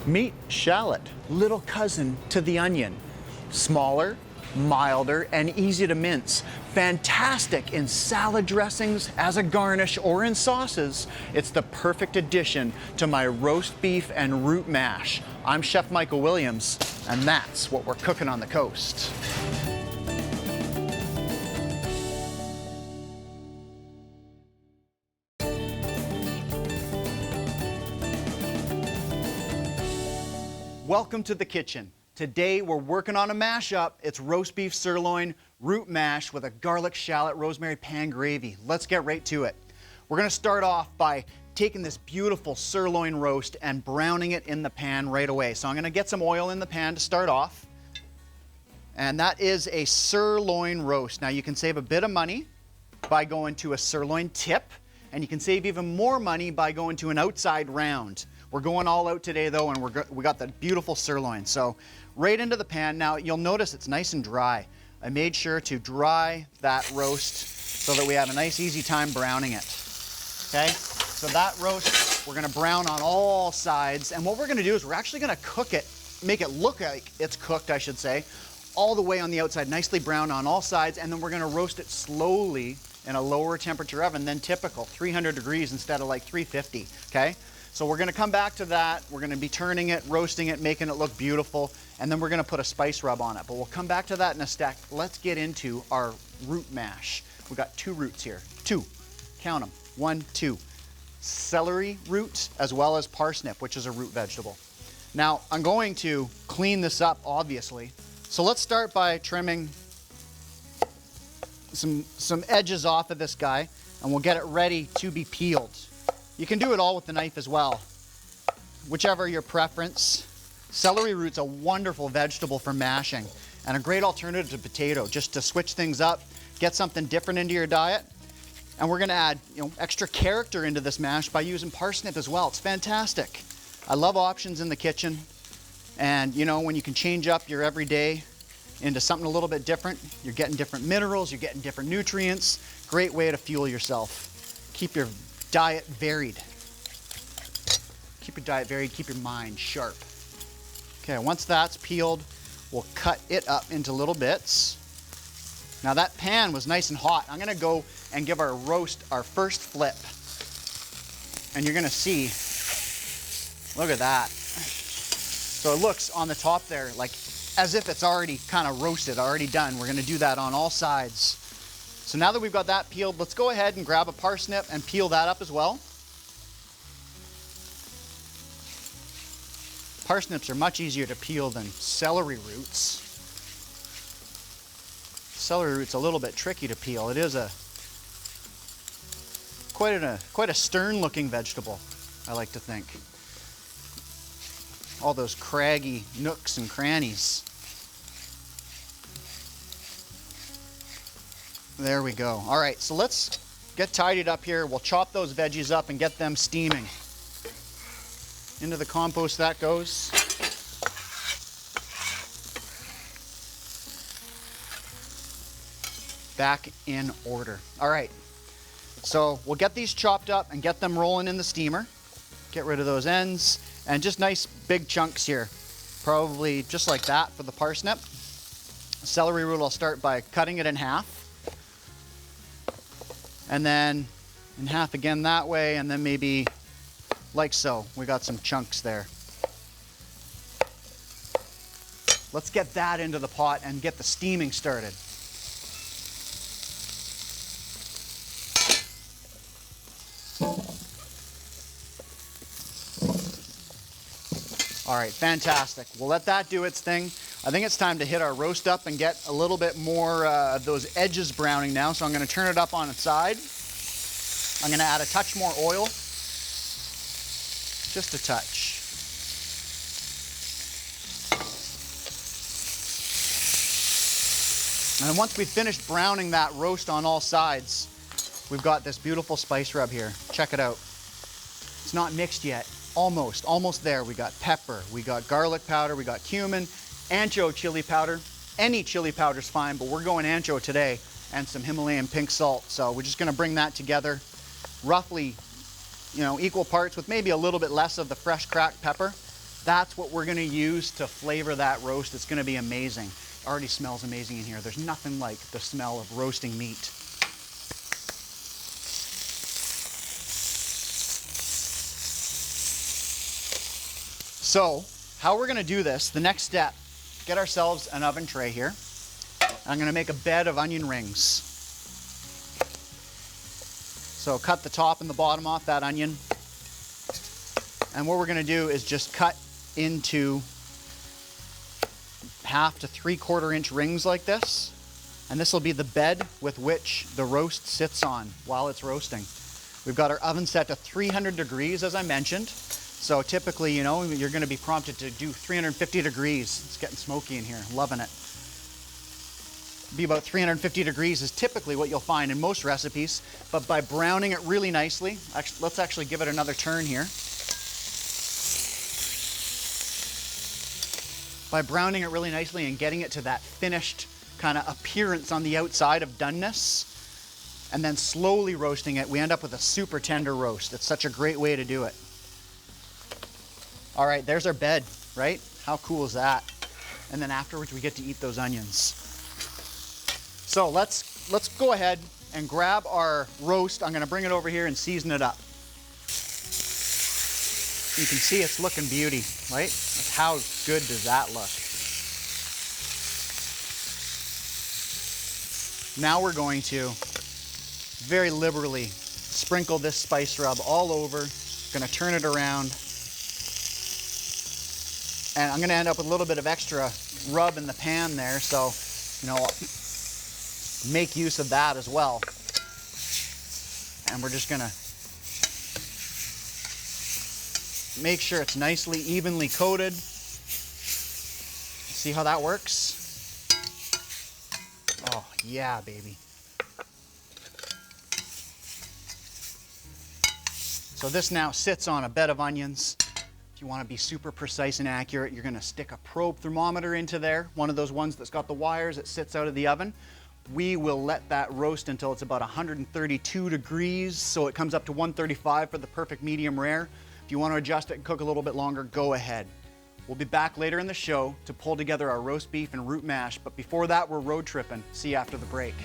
Meet shallot, little cousin to the onion. Smaller, milder, and easy to mince. Fantastic in salad dressings, as a garnish, or in sauces. It's the perfect addition to my roast beef and root mash. I'm Chef Michael Williams, and that's what we're cooking on the coast. Welcome to the kitchen. Today we're working on a mashup. It's roast beef sirloin, root mash with a garlic shallot rosemary pan gravy. Let's get right to it. We're gonna start off by taking this beautiful sirloin roast and browning it in the pan right away. So I'm gonna get some oil in the pan to start off. And that is a sirloin roast. Now you can save a bit of money by going to a sirloin tip, and you can save even more money by going to an outside round. We're going all out today though, and we got that beautiful sirloin. So right into the pan. Now you'll notice it's nice and dry. I made sure to dry that roast so that we have a nice easy time browning it. Okay, so that roast we're gonna brown on all sides, and what we're gonna do is we're actually gonna cook it, make it look like it's cooked, I should say, all the way on the outside, nicely brown on all sides, and then we're gonna roast it slowly in a lower temperature oven than typical, 300 degrees instead of like 350, okay? So we're gonna come back to that. We're gonna be turning it, roasting it, making it look beautiful, and then we're gonna put a spice rub on it. But we'll come back to that in a sec. Let's get into our root mash. We got two roots here. Two, count them, 1, 2. Celery root as well as parsnip, which is a root vegetable. Now, I'm going to clean this up, obviously. So let's start by trimming some edges off of this guy, and we'll get it ready to be peeled. You can do it all with the knife as well, whichever your preference. Celery root's a wonderful vegetable for mashing and a great alternative to potato, just to switch things up, get something different into your diet. And we're gonna add, extra character into this mash by using parsnip as well. It's fantastic. I love options in the kitchen, and when you can change up your everyday into something a little bit different, you're getting different minerals, you're getting different nutrients. Great way to fuel yourself. Keep your diet varied. Keep your diet varied, keep your mind sharp. Okay, once that's peeled, we'll cut it up into little bits. Now that pan was nice and hot. I'm gonna go and give our roast our first flip. And you're gonna see, look at that. So it looks on the top there like as if it's already kind of roasted, already done. We're gonna do that on all sides. So now that we've got that peeled, let's go ahead and grab a parsnip and peel that up as well. Parsnips are much easier to peel than celery roots. Celery root's a little bit tricky to peel. It is quite a stern-looking vegetable, I like to think. All those craggy nooks and crannies. There we go. All right, so let's get tidied up here. We'll chop those veggies up and get them steaming. Into the compost that goes. Back in order. All right, so we'll get these chopped up and get them rolling in the steamer. Get rid of those ends, and just nice big chunks here. Probably just like that for the parsnip. Celery root, I'll start by cutting it in half. And then in half again that way, and then maybe like so. We got some chunks there. Let's get that into the pot and get the steaming started. All right, fantastic. We'll let that do its thing. I think it's time to hit our roast up and get a little bit more of those edges browning now. So I'm gonna turn it up on its side. I'm gonna add a touch more oil. Just a touch. And once we've finished browning that roast on all sides, we've got this beautiful spice rub here. Check it out. It's not mixed yet. Almost there. We got pepper, we got garlic powder, we got cumin, ancho chili powder. Any chili powder's fine, but we're going ancho today, and some Himalayan pink salt. So we're just gonna bring that together roughly, equal parts with maybe a little bit less of the fresh cracked pepper. That's what we're gonna use to flavor that roast. It's gonna be amazing. It already smells amazing in here. There's nothing like the smell of roasting meat. So, how we're gonna do this, the next step, get ourselves an oven tray here. I'm gonna make a bed of onion rings. So cut the top and the bottom off that onion. And what we're gonna do is just cut into 1/2 to 3/4 inch rings like this. And this will be the bed with which the roast sits on while it's roasting. We've got our oven set to 300 degrees, as I mentioned. So typically, you know, you're gonna be prompted to do 350 degrees. It's getting smoky in here, loving it. Be about 350 degrees is typically what you'll find in most recipes, but by browning it really nicely, let's actually give it another turn here. By browning it really nicely and getting it to that finished kind of appearance on the outside of doneness, and then slowly roasting it, we end up with a super tender roast. It's such a great way to do it. All right, there's our bed, right? How cool is that? And then afterwards we get to eat those onions. So let's go ahead and grab our roast. I'm gonna bring it over here and season it up. You can see it's looking beauty, right? How good does that look? Now we're going to very liberally sprinkle this spice rub all over. Gonna turn it around. And I'm gonna end up with a little bit of extra rub in the pan there, so, you know, make use of that as well. And we're just gonna make sure it's nicely, evenly coated. See how that works? Oh, yeah, baby. So this now sits on a bed of onions. If you want to be super precise and accurate, you're going to stick a probe thermometer into there, one of those ones that's got the wires that sits out of the oven. We will let that roast until it's about 132 degrees, so it comes up to 135 for the perfect medium rare. If you want to adjust it and cook a little bit longer, go ahead. We'll be back later in the show to pull together our roast beef and root mash, but before that, we're road tripping. See you after the break.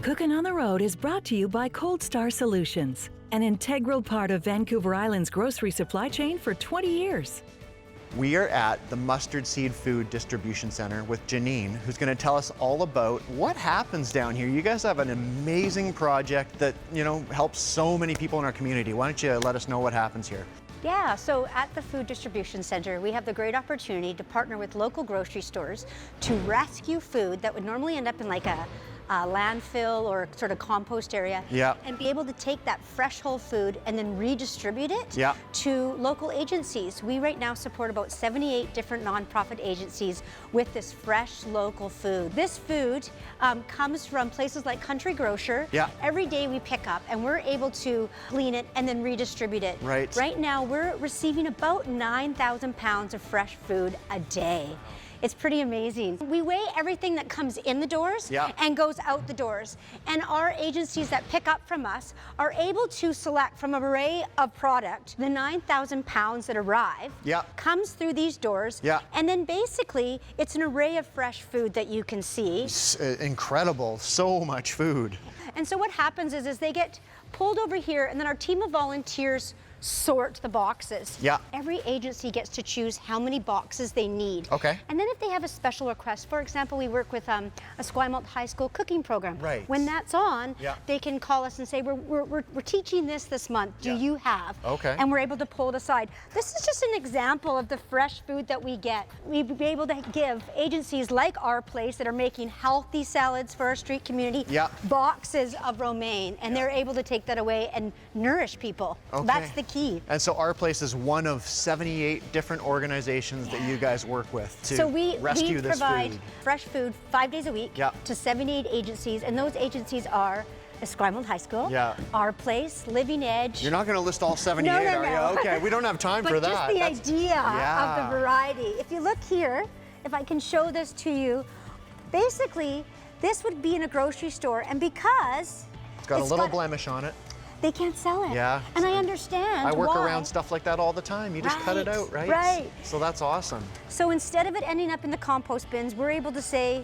Cookin' on the Road is brought to you by Cold Star Solutions, an integral part of Vancouver Island's grocery supply chain for 20 years. We are at the Mustard Seed Food Distribution Center with Janine, who's going to tell us all about what happens down here. You guys have an amazing project that, you know, helps so many people in our community. Why don't you let us know what happens here? Yeah, so at the Food Distribution Center, we have the great opportunity to partner with local grocery stores to rescue food that would normally end up in like a landfill or sort of compost area, and be able to take that fresh whole food and then redistribute it to local agencies. We right now support about 78 different nonprofit agencies with this fresh local food. This food comes from places like Country Grocer. Every day we pick up and we're able to clean it and then redistribute it. Right now we're receiving about 9,000 pounds of fresh food a day. It's pretty amazing. We weigh everything that comes in the doors and goes out the doors. And our agencies that pick up from us are able to select from an array of product. The 9,000 pounds that arrive comes through these doors. And then basically, it's an array of fresh food that you can see. It's incredible, so much food. And so what happens is they get pulled over here, and then our team of volunteers sort the boxes. Every agency gets to choose how many boxes they need. And then if they have a special request, for example, we work with a Esquimalt High School cooking program. When that's on, they can call us and say, we're teaching this month. Do you have? And we're able to pull it aside. This is just an example of the fresh food that we get. We'd be able to give agencies like our place that are making healthy salads for our street community boxes of romaine, and they're able to take that away and nourish people. That's the key. And so our place is one of 78 different organizations that you guys work with to rescue this food. So we provide fresh food 5 days a week to 78 agencies, and those agencies are Esquimalt High School. Yeah. Our place, Living Edge. You're not going to list all 78, No, are you? Okay, we don't have time for that. But just the idea Yeah. of the variety. If you look here, if I can show this to you, basically, this would be in a grocery store, and because It's got a little blemish on it. they can't sell it. Yeah. And I understand I work why. around stuff like that all the time. You just cut it out, right? Right. So that's awesome. So instead of it ending up in the compost bins, we're able to say,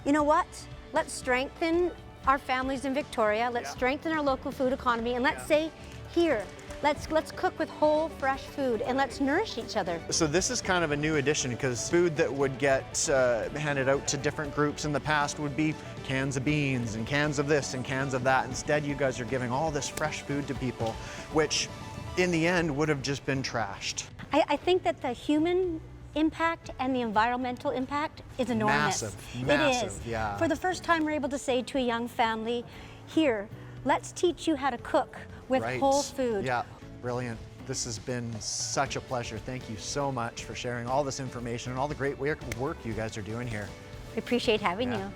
you know what? Let's strengthen our families in Victoria. Let's strengthen our local food economy, and let's say, here, let's cook with whole, fresh food, and let's nourish each other. So this is kind of a new addition, because food that would get handed out to different groups in the past would be cans of beans and cans of this and cans of that. Instead, you guys are giving all this fresh food to people, which in the end would have just been trashed. I think that the human impact and the environmental impact is enormous. Massive, It is. yeah. For the first time, we're able to say to a young family, here, let's teach you how to cook with whole food. Yeah, brilliant. This has been such a pleasure. Thank you so much for sharing all this information and all the great work you guys are doing here. We appreciate having Yeah. you.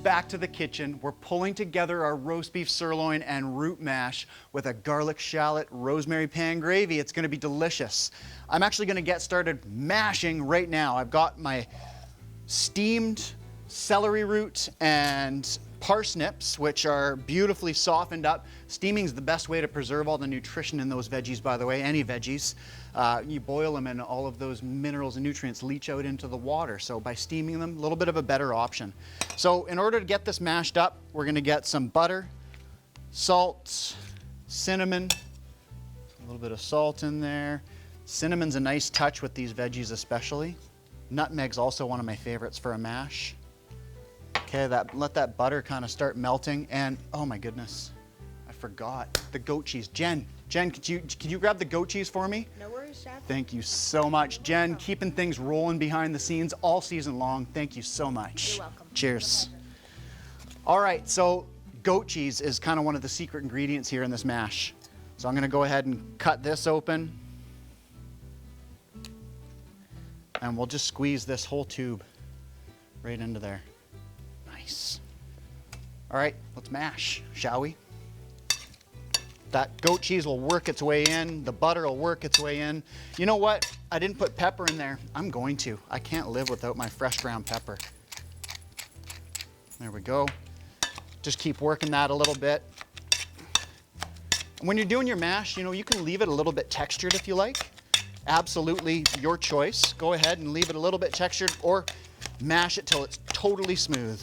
Back to the kitchen. We're pulling together our roast beef sirloin and root mash with a garlic shallot rosemary pan gravy. It's going to be delicious. I'm actually going to get started mashing right now. I've got my steamed celery root and parsnips, which are beautifully softened up. Steaming is the best way to preserve all the nutrition in those veggies, by the way, any veggies. You boil them and all of those minerals and nutrients leach out into the water. So by steaming them, a little bit of a better option. So in order to get this mashed up, we're gonna get some butter, salt, cinnamon, a little bit of salt in there. Cinnamon's a nice touch with these veggies especially. Nutmeg's also one of my favorites for a mash. Okay, let that butter kind of start melting, and oh my goodness, I forgot the goat cheese. Jen, could you grab the goat cheese for me? No worries, Chef. Thank you so much. Jen, keeping things rolling behind the scenes all season long. Thank you so much. You're welcome. Cheers. All right, so goat cheese is kind of one of the secret ingredients here in this mash. So I'm gonna go ahead and cut this open. And we'll just squeeze this whole tube right into there. Nice. All right, let's mash, shall we? That goat cheese will work its way in. The butter will work its way in. You know what? I didn't put pepper in there. I'm going to. I can't live without my fresh ground pepper. There we go. Just keep working that a little bit. When you're doing your mash, you can leave it a little bit textured if you like. Absolutely your choice. Go ahead and leave it a little bit textured, or mash it till it's totally smooth.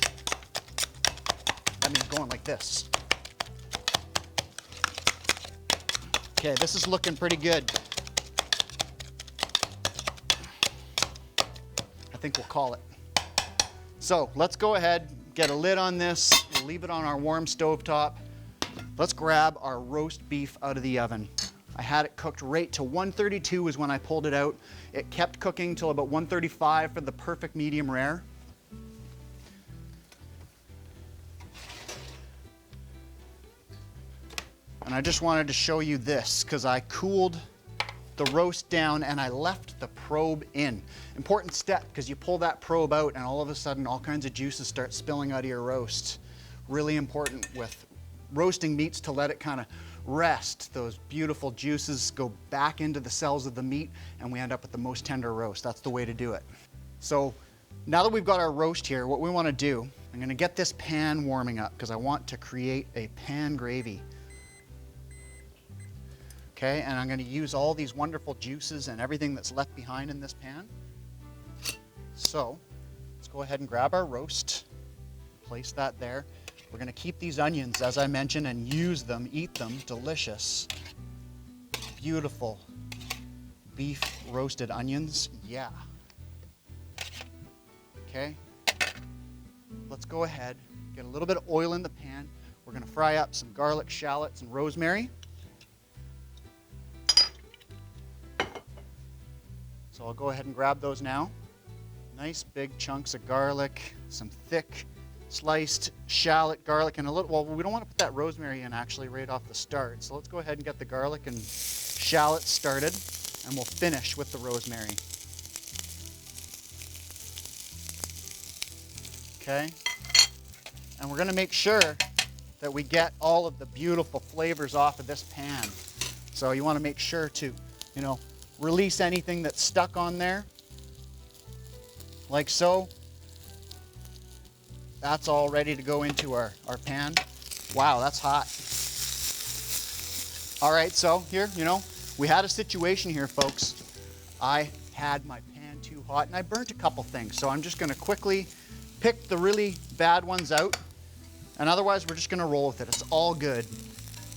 That means going like this. Okay, this is looking pretty good. I think we'll call it. So let's go ahead, get a lid on this, we'll leave it on our warm stovetop. Let's grab our roast beef out of the oven. I had it cooked right to 132 is when I pulled it out. It kept cooking till about 135 for the perfect medium rare. And I just wanted to show you this because I cooled the roast down and I left the probe in. Important step, because you pull that probe out and all of a sudden all kinds of juices start spilling out of your roast. Really important with roasting meats to let it kind of rest. Those beautiful juices go back into the cells of the meat and we end up with the most tender roast. That's the way to do it. So now that we've got our roast here, what we want to do, I'm going to get this pan warming up because I want to create a pan gravy. Okay, and I'm going to use all these wonderful juices and everything that's left behind in this pan. So let's go ahead and grab our roast, place that there. We're going to keep these onions, as I mentioned, and use them, eat them, delicious. Beautiful beef roasted onions, yeah. Okay, let's go ahead, get a little bit of oil in the pan. We're going to fry up some garlic, shallots, and rosemary. So I'll go ahead and grab those now. Nice big chunks of garlic, some thick sliced shallot, garlic, and a little, well, we don't want to put that rosemary in actually right off the start. So let's go ahead and get the garlic and shallot started, and we'll finish with the rosemary. Okay? And we're gonna make sure that we get all of the beautiful flavors off of this pan. So you wanna make sure to, you know, release anything that's stuck on there, like so. That's all ready to go into our pan. Wow, that's hot. All right, so here, you know, we had a situation here, folks. I had my pan too hot and I burnt a couple things. So I'm just gonna quickly pick the really bad ones out, and otherwise we're just gonna roll with it. It's all good.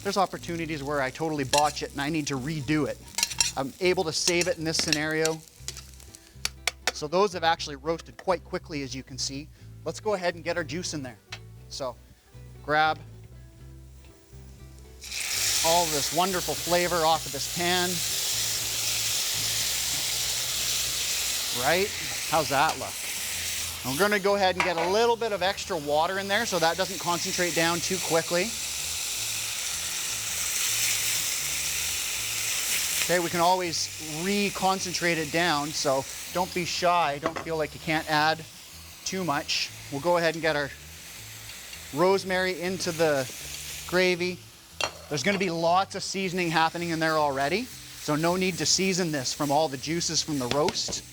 There's opportunities where I totally botch it and I need to redo it. I'm able to save it in this scenario. So those have actually roasted quite quickly, as you can see. Let's go ahead and get our juice in there. So grab all of this wonderful flavor off of this pan. Right? How's that look? And we're gonna go ahead and get a little bit of extra water in there so that doesn't concentrate down too quickly. Okay, we can always re-concentrate it down, so don't be shy. Don't feel like you can't add too much. We'll go ahead and get our rosemary into the gravy. There's gonna be lots of seasoning happening in there already, so no need to season this from all the juices from the roast.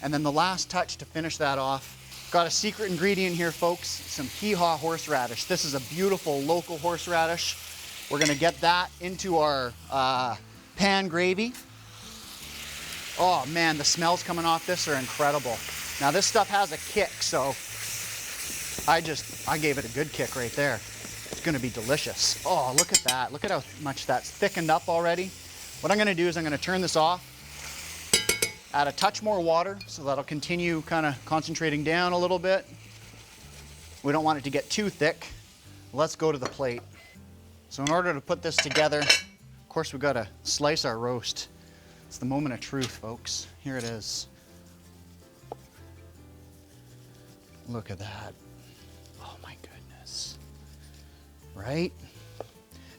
And then the last touch to finish that off, got a secret ingredient here, folks, some hee-haw horseradish. This is a beautiful local horseradish. We're gonna get that into our pan gravy. Oh man, the smells coming off this are incredible. Now this stuff has a kick, so I gave it a good kick right there. It's gonna be delicious. Oh, look at that. Look at how much that's thickened up already. What I'm gonna do is I'm gonna turn this off, add a touch more water, so that'll continue kind of concentrating down a little bit. We don't want it to get too thick. Let's go to the plate. So in order to put this together, of course we've gotta slice our roast. It's the moment of truth, folks. Here it is. Look at that. Oh my goodness. Right?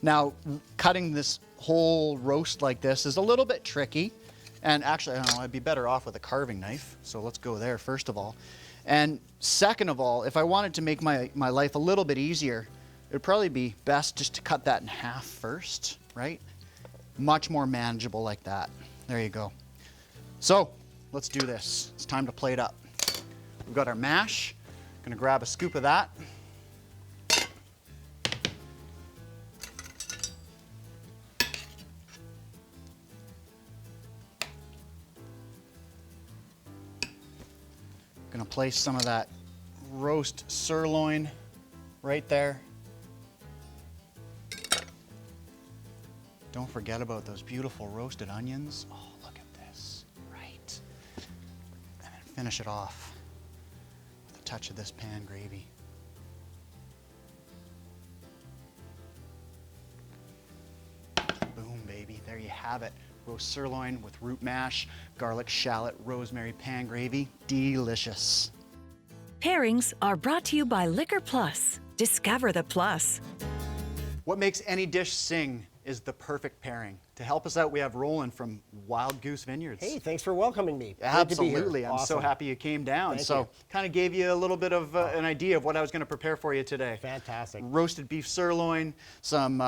Now, cutting this whole roast like this is a little bit tricky. And actually, I don't know, I'd be better off with a carving knife. So let's go there first of all. And second of all, if I wanted to make my life a little bit easier, it would probably be best just to cut that in half first, right? Much more manageable like that. There you go. So let's do this. It's time to plate up. We've got our mash. Gonna grab a scoop of that. Gonna place some of that roast sirloin right there. Don't forget about those beautiful roasted onions. Oh, look at this, right? And then finish it off with a touch of this pan gravy. Boom, baby, there you have it. Roast sirloin with root mash, garlic, shallot, rosemary, pan gravy. Delicious. Pairings are brought to you by Liquor Plus. Discover the plus. What makes any dish sing is the perfect pairing. To help us out, we have Roland from Wild Goose Vineyards. Hey, thanks for welcoming me. Absolutely. I'm Awesome. so happy you came down. Thank so you. kind of gave you a little bit of an idea of what I was going to prepare for you today. Fantastic. Roasted beef sirloin, some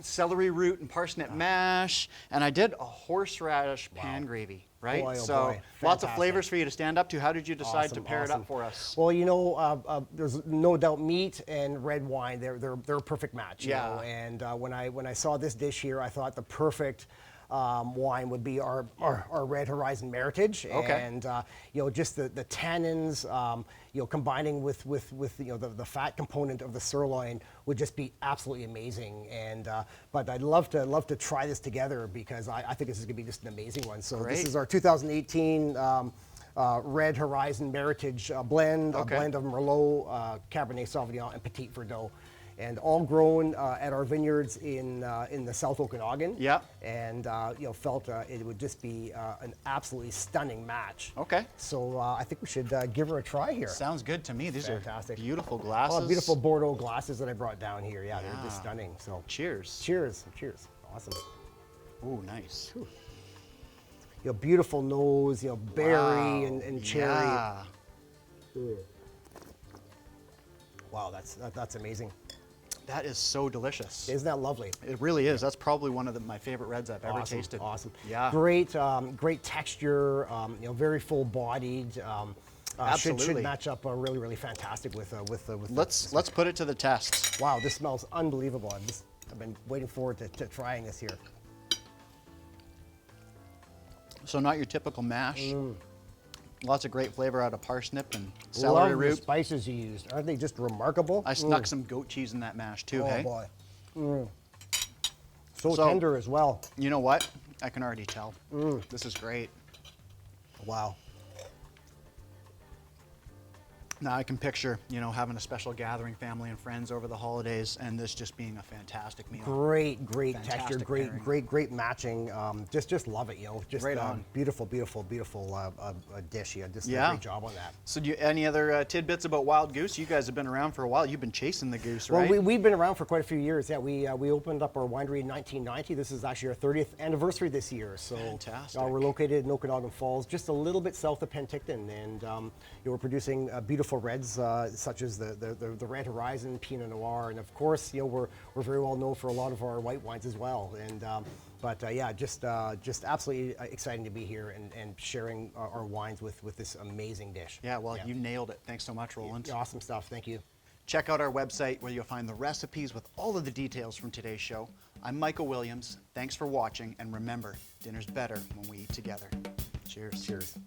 celery root and parsnip mash, and I did a horseradish pan gravy. Right? Boy, oh so boy. lots of Fantastic. flavors for you to stand up to. How did you decide to pair it Awesome. up for us? Well, you know, there's no doubt meat and red wine. They're a perfect match. You Yeah. know? And when I saw this dish here, I thought the perfect wine would be our Red Horizon Meritage. Okay. And you know, just the tannins, you know, combining with you know the fat component of the sirloin would just be absolutely amazing. And but I'd love to try this together because I think this is gonna be just an amazing one. So Great. this is our 2018 Red Horizon Meritage blend, Okay. a blend of Merlot, Cabernet Sauvignon, and Petit Verdot. and all grown at our vineyards in the South Okanagan. Yeah. And felt it would just be an absolutely stunning match. Okay. So I think we should give her a try here. Sounds good to me. These Fantastic. are beautiful glasses. Oh, beautiful Bordeaux glasses that I brought down here. Yeah, they're just stunning. So cheers. cheers, cheers. Awesome. Ooh, nice. Beautiful nose, berry and cherry. Yeah. Wow, that's amazing. That is so delicious. Isn't that lovely? It really is. That's probably one of my favorite reds I've ever Awesome, tasted. Awesome. Yeah. Great, great texture. Very full bodied. Absolutely. Should match up really, really fantastic with. Let's put it to the test. Wow, this smells unbelievable. I've been waiting forward to trying this here. So not your typical mash. Lots of great flavor out of parsnip and celery Love root. the spices you used. Aren't they just remarkable? I snuck some goat cheese in that mash too, Oh hey? boy. So So- tender as well. You know what? I can already tell. This is great. Wow. Now I can picture, having a special gathering, family and friends over the holidays, and this just being a fantastic meal. Great texture, Fantastic great matching. Just love it, Just Right on. beautiful dish. You did a great job on that. So any other tidbits about Wild Goose? You guys have been around for a while. You've been chasing the goose, Well, right? we've been around for quite a few years. Yeah, we opened up our winery in 1990. This is actually our 30th anniversary this year. So Fantastic. We're located in Okanagan Falls, just a little bit south of Penticton, and we're producing beautiful reds such as the Red Horizon, Pinot Noir, and of course, we're very well known for a lot of our white wines as well. And just absolutely exciting to be here and sharing our wines with this amazing dish. Yeah, well, you nailed it. Thanks so much, Roland. Awesome stuff. Thank you. Check out our website where you'll find the recipes with all of the details from today's show. I'm Michael Williams. Thanks for watching, and remember, dinner's better when we eat together. Cheers. Cheers.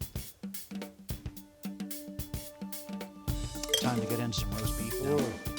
Time to get into some roast beef now.